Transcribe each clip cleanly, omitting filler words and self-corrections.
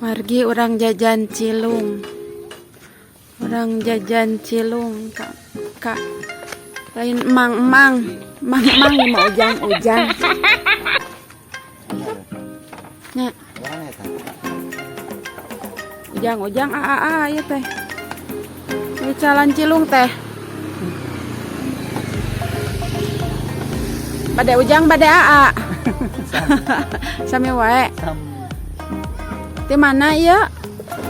Wargi orang jajan cilung. Orang jajan cilung, kak. Lain emang nih mau ujang. Nya. Ujang ya teh. Ini jalan cilung teh. Bade ujang bade aa. Sami wae. Di mana ya?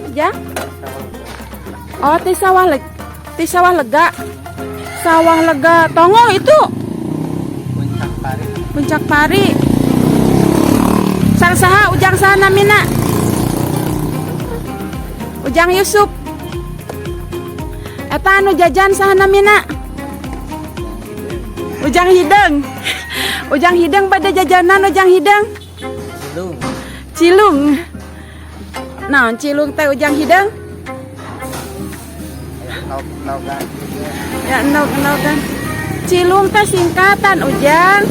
Ujang? Oh, di sawah lega. Sawah lega Tongo itu. Puncak Pari. Saha ujang saha namina? Ujang Yusuf. Eta anu jajan saha namina? Ujang Hideng. Ujang Hideng pada jajanan Ujang Hideng. Cilung. Nah, cilung teh Ujang Hideng. Ya, kan. Cilung teh singkatan Ujang.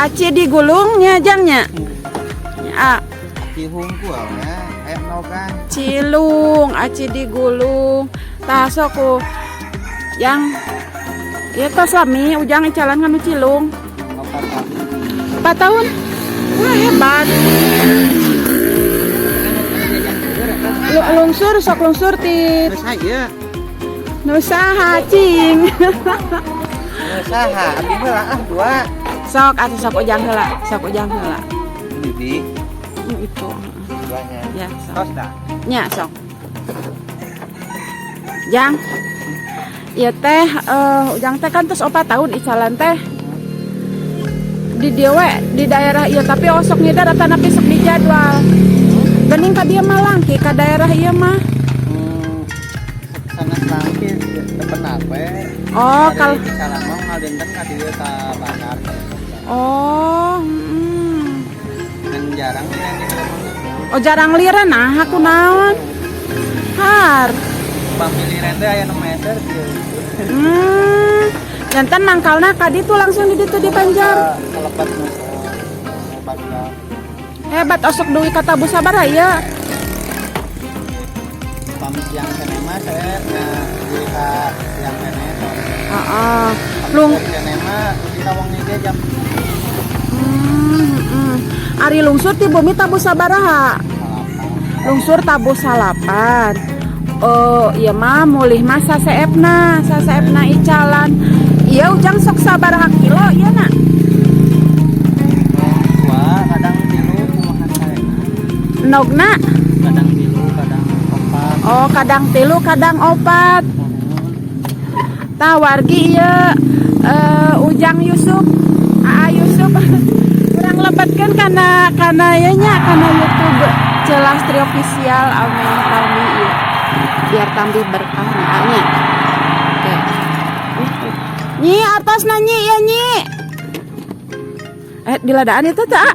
Aci digulungnya jangnya. Ya. Cilung, aci digulung. Tasoku yang ya to suami Ujang jalan nganu cilung. 4 tahun. Wah, hebat. Sok lungsur ti Nusaha cing. Nusaha abdi heula dua. Sok Ujang heula. Bibi. Itu. Duanya. Ya, sok. Tos dah. Nya, sok. Jang. Ieu teh Ujang teh kan tos 4 tahun icalan teh. Di dieu di daerah ieu tapi osok ngidar eta napi sok di jadwal. Bening ka dieu mah langki ka daerah ieu mah. Sana langki tepen apa? Oh, kalau salah mah ngadenten ka dieu ka pasar. Oh, Dan jarang Oh, jarang liren nah aku naon. Har. Pamiliran teh aya 6 meter dieu. Jantan mangkalna ka ditu langsung di ditu dipanjar. Kalepat Hebat osok duwi kata bu sabar aya. Pamis yang kene mah saya duwi ka yang kene. Heeh. Lung kene mah kita wong ge jam. Ari lungsur ti bumi tabu sabaraha? Lungsur tabu 8. Oh, iya mah mulih mah saseepna icalan. Iya Ujang sok sabaraha kilo ieu na? Kadang 3 kumaha saena. Nogna? Kadang 3, kadang 4. Oh, kadang 3, kadang 4. Tah wargi ieu Ujang Yusuf, Aa Yusuf. Urang lebatkeun kana ieu nya kana YouTube Celastri Official amin kami ieu. Biar tambah berkah nya. Oke. Nyi atas nyi ya nyi. Diladaan itu tak?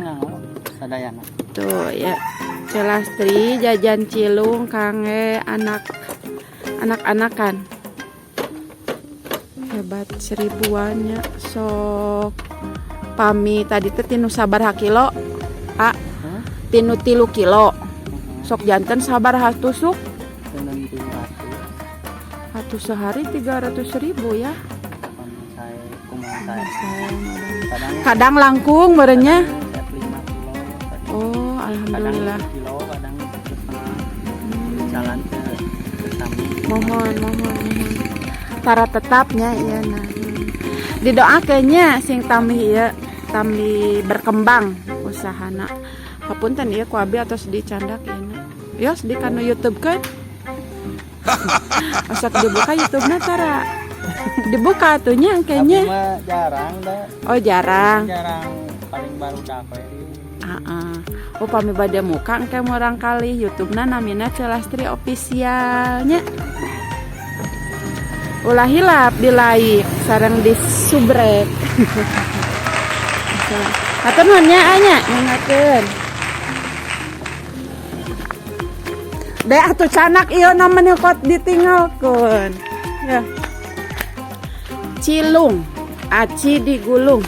Sadayana. Tuh ya. Celastri jajan cilung kange anak-anakan. Hebat 1000-annya sok. Pami tadi teh tinu sabar hakilo. Tinu 3 kilo. Sok janten sabar hatusuk. Hatu sehari 300.000 ya. Kadang langkung merenya. Oh, alhamdulillah. Mohon. Tara tetapnya iya nah. Didoakeunnya sing tamih ieu tamih berkembang usahana. Hapunten ieu ku abi atos dicandak ieu. Yos di kana YouTube kan. Asal dibuka YouTube-na tara. Dibuka atunya kayaknya. Jarang dah. Oh, jarang. Paling baru dapat. Oh, pami bade muka engke murang kali YouTube-na namina Celastri Official-nya. Ulah hilap di like sareng di subrek. Hatur nuhun nya anya nyangakeun. Deh atuh canak ieu namanya kot ditinggalkeun. Ya. Cilung, aci digulung.